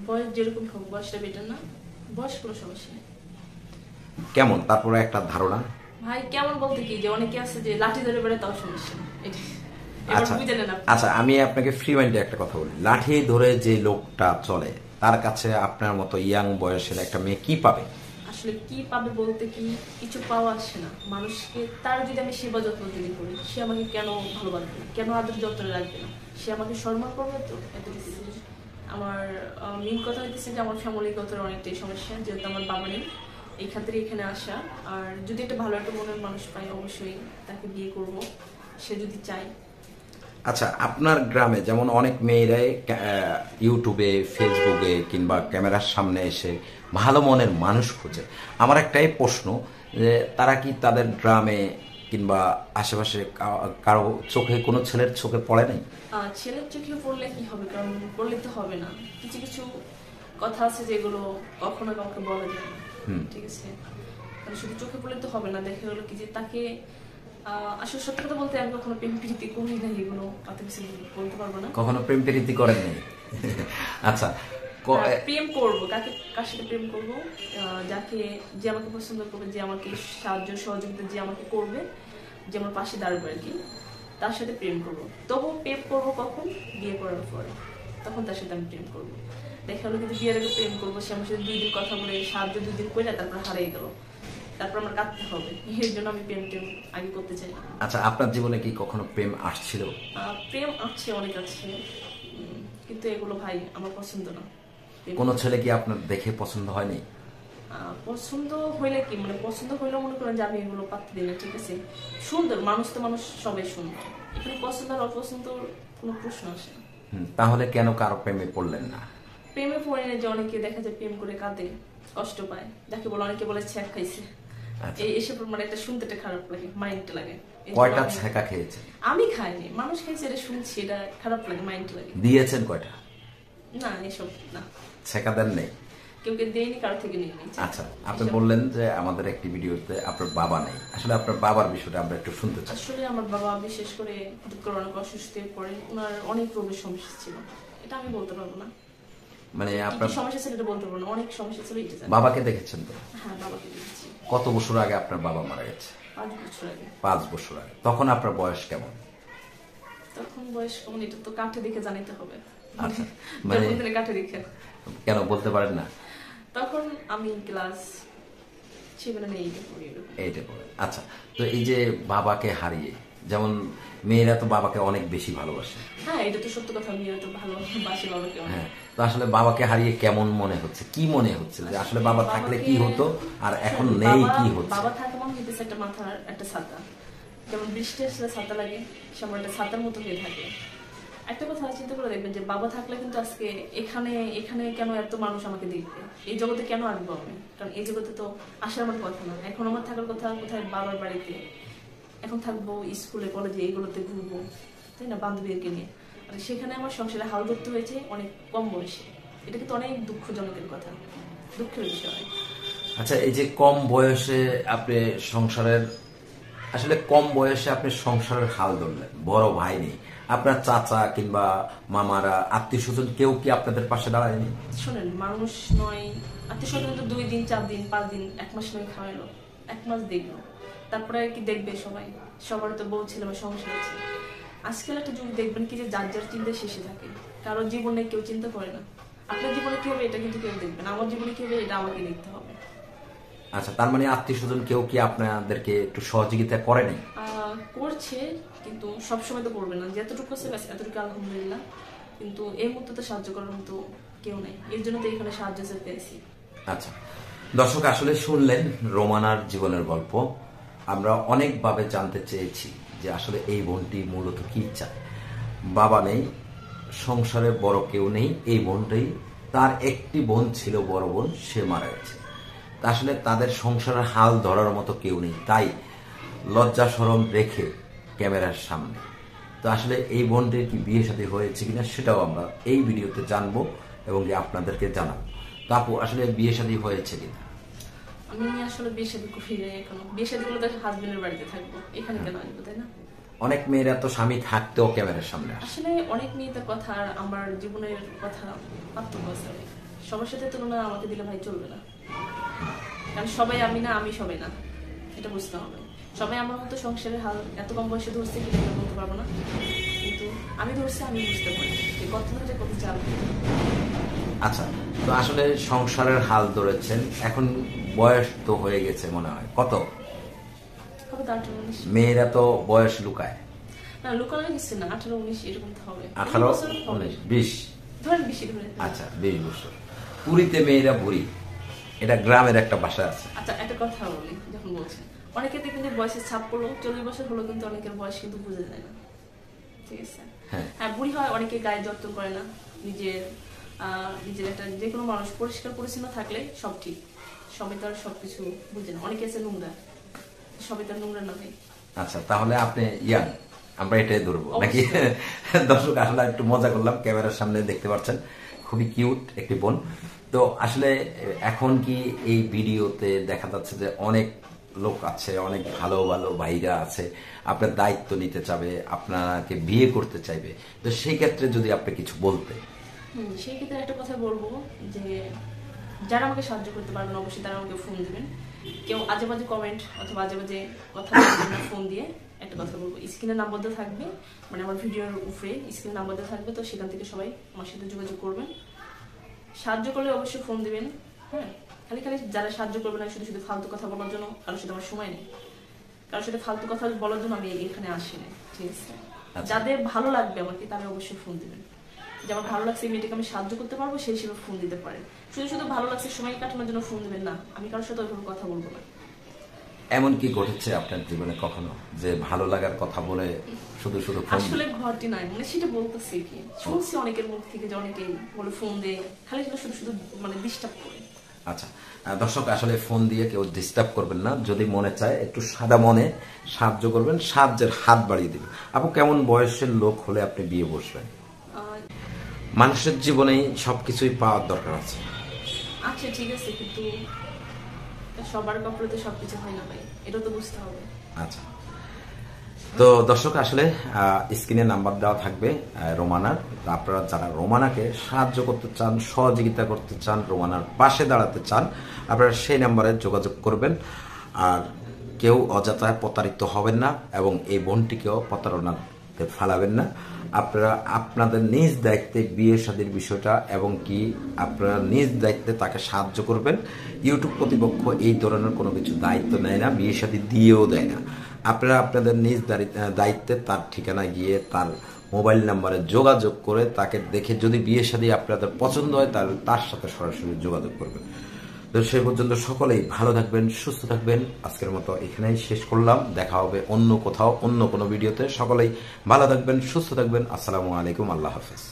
বয়স যেরকম হোক, বয়সটা বেটার না, বয়স কোনো সমস্যা নেই। কেমন তারপরে একটা ধারণা? ভাই কেমন বলতে কি, যে অনেকে আছে যে লাঠি ধরে বেড়ে, তাও সমস্যা নেই। এবার আচ্ছা বুঝে নেন আপনি। আচ্ছা, আমি আপনাকে ফ্রি মাইন্ডে একটা কথা বলি, লাঠি ধরে যে লোকটা চলে তার কাছে আপনার মতো ইয়াং বয়সের একটা মেয়ে কি পাবে? আসলে কি পাবে বলতে কি, কিছু পাওয়া আসে না মানুষকে। তার যদি আমি সেবা যত্ন দিতে করি, সে আমাকে কেন ভালোবাসবে না, কেন আদর যত্ন রাখবে না, সে আমাকে সম্মান করবে তো, এতটুকু। আমার মেন কথা হইতেছে যে আমার ফ্যামিলিগত অনেকটাই সমস্যা, যেহেতু আমার বাবা নেই, এই খাতিরে এখানে আসা। আর যদি একটা ভালো একটা মনের মানুষ পাই, অবশ্যই তাকে বিয়ে করব, সে যদি চায়। আচ্ছা, আপনার গ্রামে যেমন অনেক মেয়েরাই ইউটিউবে, ফেসবুকে কিংবা ক্যামেরার সামনে এসে ভালো মনের মানুষ খোঁজে, আমার একটাই প্রশ্ন যে তারা কি তাদের গ্রামে কিংবা আশেপাশে কারো চোখে, কোনো ছেলের চোখে পড়ে নাই? ছেলের চোখে পড়লে কি হবে, কারণ পড়লে তো হবে না। কিছু কিছু কথা আছে যেগুলো কখনো কাউকে বলা যায় না, ঠিক আছে? মানে শুধু চোখে পড়লে তো হবে না। দেখা গেলো কি যে তাকে আসলে সত্যি কথা বলতে আমি কখনো প্রেম প্রীতি করি না, এগুলো অত কিছু বলতে পারবো না। কখনো প্রেম প্রীতি করেন নাই? আচ্ছা, প্রেম করবো কাকে, কার সাথে প্রেম করবো? যাকে, যে আমাকে পছন্দ করবে, যে আমাকে সাহায্য সহযোগিতা যে আমাকে করবে, যে আমার পাশে দাঁড়াবে আর কি, তার সাথে প্রেম করবো। তবু প্রেম করবো কখন? বিয়ে করার পরে, তখন তার সাথে আমি প্রেম করবো। দেখা গেলো কিন্তু বিয়ের আগে প্রেম করবো, সে আমার সাথে 2 দিন কথা বলে, সাহায্য 2 দিন করে, তারপর হারিয়ে গেল, তারপর আমার কাঁদতে হবে। এর জন্য আমি প্রেম টেম আগে করতে চাই না। আচ্ছা, আপনার জীবনে কি কখনো প্রেম আসছিল? প্রেম আছে, অনেক আছে, কিন্তু এগুলো ভাই আমার পছন্দ না। কোনো ছেলে কি আপনার দেখে পছন্দ হয়নি? পছন্দ হইলে কি, মানে পছন্দ হইলেও মনে করেন যে আমি এগুলো পাত্তা দিই না, ঠিক আছে? সুন্দর মানুষ তো, মানুষ সবাই সুন্দর, এখানে পছন্দ আর অপছন্দ কোনো প্রশ্ন আসে না। তাহলে কেন কারো প্রেমে পড়লেন না? প্রেমে পড়ে না, যে অনেকে দেখা যায় প্রেম করে কাঁদে, কষ্ট পায়, যাকে বলে, অনেকে বলে ছ্যাঁক খাইছে। এই এসব মানে একটা শুনতে খারাপ লাগে, মাইন্ড লাগে। কয়টা ছ্যাঁকা খেয়েছে? আমি খাইনি, মানুষ খাইছে, এটা শুনছি, এটা খারাপ লাগে, মাইন্ড লাগে। দিয়েছেন কয়টা? না, এসব না। ছ্যাঁকা দেন নেই? কেউ দেয়নি, কারো থেকে নিয়ে নিয়েছে। আচ্ছা, আপনি বললেন যে আমাদের একটি ভিডিওতে আপনার বাবা নেই, আসলে আপনার বাবার বিষয়টা আমরা একটু শুনতে চাই। আসলে আমার বাবা বিশেষ করে হঠাৎ করে অনেক অসুস্থ হয়ে পড়ে, ওনার অনেক রোগের সমস্যা ছিল, এটা আমি বলতে পারবো না। মানে আপনার সমস্যা ছিল এটা বলতে পারবো না, অনেক সমস্যা ছিল, এটা জানি। বাবাকে দেখেছেন তো? হ্যাঁ, বাবাকে দেখেছি। কত বছর আগে আপনার বাবা মারা গেছে? 5 বছর আগে। 5 বছর আগে। তখন আপনার বয়স কেমন? তখন বয়স কেমন এটা তো কাঠে দেখে জানাতে হবে। আচ্ছা, মানে কাঠে দেখে কেন বলতে পারেন না? তখন আমি ক্লাস 7 না 8 পড়ে। আচ্ছা, তো এই যে বাবাকে হারিয়ে, যেমন মেয়েরা তো বাবাকে অনেক বেশি ভালোবাসে। হ্যাঁ, এটা তো সত্য কথা, মেয়েরা তো ভালোবাসে বাবাকে। হ্যাঁ, তো আসলে বাবাকে হারিয়ে কেমন মনে হচ্ছে, কি মনে হচ্ছে যে আসলে বাবা থাকলে কি হতো আর এখন নেই কি হচ্ছে? বাবা থাকে মনে হইতেছে একটা মাথার একটা ছাতা, যেমন বৃষ্টি আসলে ছাতা লাগে, সেমন একটা ছাতার মতো হয়ে থাকে। একটা কথা চিন্তা করে দেখবেন যে বাবা থাকলে কিন্তু আজকে এখানে এখানে কেন এত মানুষ আমাকে দেখবে, এই জগতে কেন আসবো আমি? কারণ এই জগতে তো আসার আমার কথা না। এখন আমার থাকার কথা কোথায়? বাবার বাড়িতে। এখন থাকবো স্কুলে, কলেজে, এইগুলোতে ঘুরবো, তাই না, বান্ধবীদেরকে নিয়ে। আর সেখানে আমার সংসারে হাল ধরতে হয়েছে অনেক কম বয়সে। এটা কিন্তু অনেক দুঃখজনকের কথা, দুঃখের বিষয়। আচ্ছা, এই যে কম বয়সে আপনি সংসারের, আসলে কম বয়সে আপনি সংসারের হাল ধরলেন, বড় ভাই নেই, আপনার চাচা কিংবা মামারা, আত্মীয় স্বজন কেউ কি আপনাদের পাশে দাঁড়ায়নি? শোনেন, মানুষ নয়, আত্মীয় স্বজন তো 2 দিন 4 দিন 5 দিন 1 মাস নয় খাওয়াইলো, 1 মাস দেখলো, তারপরে আর কি দেখবে সবাই? সবার তো বউ ছেলে বা সংসার আছে। আজকাল একটা যুগ দেখবেন কি যে যার যার চিন্তা শেষে থাকে, কারো জীবনে কেউ চিন্তা করে না। আপনার জীবনে কি হবে এটা কিন্তু কেউ দেখবে না, আমার জীবনে কি হবে এটা আমাকে দেখতে হবে। আচ্ছা, তার মানে আত্মীয় স্বজন কেউ কি আপনাদেরকে একটু সহযোগিতা করে নাই? করছে, কিন্তু সবসময় তো করবে না, যতটুকু আছে ব্যাস এতটুকু আলহামদুলিল্লাহ। কিন্তু এই মুহূর্তে তো সাহায্য করার মতো কেউ নেই, এর জন্য তো এখানে সাহায্য পেয়েছি। আচ্ছা, দর্শক আসলে শুনলেন রোমানার জীবনের গল্প। আমরা অনেকভাবে জানতে চেয়েছি যে আসলে এই বোনটি মূলত কি চায়। বাবা নেই, সংসারে বড় কেউ নেই, এই বোনটাই, তার একটি বোন ছিল বড় বোন, সে মারা গেছে। আসলে তাদের সংসারের হাল ধরার মতো কেউ নেই, তাই লজ্জা শরম রেখে ক্যামেরার সামনে। তো আসলে এই বোনটির কি বিয়ে শাদী হয়েছে কিনা সেটাও আমরা এই ভিডিওতে জানবো এবং আপনাদেরকে জানাবো। তো আপু, আসলে বিয়ে শাদী হয়েছে কিনা? আমি আসলে বিয়ে শাদী করি নাই এখনো। বিয়ে শাদী করলে তো হাজবেন্ডের বাড়িতে থাকবো, এখানে কেন আসবো, তাই না? অনেক মেয়েরা তো স্বামী থাকতেও ক্যামেরার সামনে আসে। আসলে অনেক মেয়েদের কথা আর আমার জীবনের কথা পার্থক্য আছে। সবার সাথে তুলনা আমাকে দিলে ভাই চলবে না, কারণ সবাই আমি না, আমি সবাই না, এটা বুঝতে হবে। সবাই আমার মতো সংসারের হাল এত কম বয়সে ধরছে কি বলতে পারবো না, কিন্তু আমি ধরছি, আমি বুঝতে পারি যে কত ধরে কত চাল। আচ্ছা, তো আসলে সংসারের হাল ধরেছেন, এখন বয়স তো হয়ে গেছে মনে হয়, কত? হবে তো 18-19। মেয়েরা তো বয়স লুকায়। না, লুকানো কিছু না, 18-19 এরকম তো হবে। 18, 19, 20 ধরেন, বেশি ধরে। আচ্ছা, 20 বছর। পুরীতে মেয়েরা বুড়ি, এটা গ্রামের একটা ভাষা আছে। আচ্ছা, একটা কথা বলি, যখন বলছেন অনেকে দেখবেন যে বয়সে ছাপ পড়লো, 40 বছর হলো, কিন্তু অনেকের বয়স কিন্তু বুঝে যায় না, ঠিক আছে? হ্যাঁ, বুড়ি হয়, অনেকে গায়ে যত্ন করে না, নিজের একটা যে কোনো মানুষ পরিষ্কার পরিচ্ছন্ন থাকলে সব ঠিক। সবাই তো আর সবকিছু বুঝে না, অনেকে আছে নোংরা, সবাই তো নোংরা না ভাই। আচ্ছা, তাহলে আপনি ইয়াং, আমরা এটাই ধরবো নাকি? দর্শক, আসলে একটু মজা করলাম, ক্যামেরার সামনে দেখতে পাচ্ছেন খুবই কিউট একটি বোন। তো আসলে এখন কি এই ভিডিওতে দেখা যাচ্ছে যে অনেক লোক আছে, অনেক ভালো ভালো ভাইরা আছে, আপনার দায়িত্ব নিতে চাবে, আপনাকে বিয়ে করতে চাইবে, তো সেই ক্ষেত্রে যদি আপনি কিছু বলতে। সেই ক্ষেত্রে একটা কথা বলবো যে যারা আমাকে সাহায্য করতে পারবেন অবশ্যই তারা আমাকে ফোন দিবেন। কেউ আজে বাজে কমেন্ট অথবা আজে বাজে কথা বলবেন না, ফোন দিয়ে। একটা কথা বলবো, স্ক্রিনে নাম্বার দেওয়া থাকবে, মানে আমার ভিডিওর উপরে স্ক্রিনে নাম্বার দেওয়া থাকবে, তো সেখান থেকে সবাই আমার সাথে যোগাযোগ করবেন। সাহায্য করলে অবশ্যই ফোন দিবেন। হ্যাঁ, খালি খালি যারা সাহায্য করবে না, শুধু শুধু ফালতু কথা বলার জন্য, কারোর সাথে আমার সময় নেই, কারোর সাথে ফালতু কথা বলার জন্য আমি এখানে আসি না, ঠিক আছে? যাদের ভালো লাগবে আমাকে তারা অবশ্যই ফোন দিবেন, যে আমার ভালো লাগছে এই মেয়েটাকে আমি সাহায্য করতে পারবো, সেই হিসেবে ফোন দিতে পারেন। শুধু শুধু ভালো লাগছে সময় কাটানোর জন্য ফোন দিবেন না, আমি কারোর সাথে ওইভাবে কথা বলবো না। এমন কি ঘটেছে আপনার জীবনে কখনো যে ভালো লাগার কথা বলে শুধু শুধু ফোন? আসলে ঘরটি নাই, মানে সেটা বলতেছি কি, শুনছি অনেকের মুখ থেকে যে অনেকেই বলে ফোন দেয়, খালি শুধু শুধু মানে ডিস্টার্ব করে। আচ্ছা, দর্শক, আসলে ফোন দিয়ে কেউ ডিস্টার্ব করবেন না, যদি মনে চায় একটু সাদা মনে সাহায্য করবেন, সাহায্যের হাত বাড়িয়ে দিবেন। আপু, কেমন বয়সের লোক হলে আপনি বিয়ে বসবেন? মানুষের জীবনেই সবকিছুই পাওয়ার দরকার আছে। আচ্ছা, ঠিক আছে, কিন্তু সবার কপালে তো সবকিছু হয় না ভাই, এটা তো বুঝতে হবে। আচ্ছা, তো দর্শক, আসলে স্ক্রিনে নাম্বার দেওয়া থাকবে রোমানার। আপনারা যারা রোমানাকে সাহায্য করতে চান, সহযোগিতা করতে চান, রোমানার পাশে দাঁড়াতে চান, আপনারা সেই নাম্বারে যোগাযোগ করবেন। আর কেউ অযথা প্রতারিত হবেন না এবং এই বোনটিকেও প্রতারণাতে ফেলাবেন না। আপনারা আপনাদের নিজ দায়িত্বে বিয়ে শাদীর বিষয়টা এবং কি আপনারা নিজ দায়িত্বে তাকে সাহায্য করবেন। ইউটিউব কর্তৃপক্ষ এই ধরনের কোনো কিছু দায়িত্ব নেয় না, বিয়ে শাদী দিয়েও দেয় না। আপনারা আপনাদের নিজ দায়িত্বে তার ঠিকানায় গিয়ে তার মোবাইল নাম্বারে যোগাযোগ করে তাকে দেখে যদি বিয়ে শাদী আপনাদের পছন্দ হয় তাহলে তার সাথে সরাসরি যোগাযোগ করবেন। তো সেই পর্যন্ত সকলেই ভালো থাকবেন, সুস্থ থাকবেন। আজকের মতো এখানেই শেষ করলাম, দেখা হবে অন্য কোথাও অন্য কোনো ভিডিওতে। সকলেই ভালো থাকবেন, সুস্থ থাকবেন। আসসালামু আলাইকুম, আল্লাহ হাফেজ।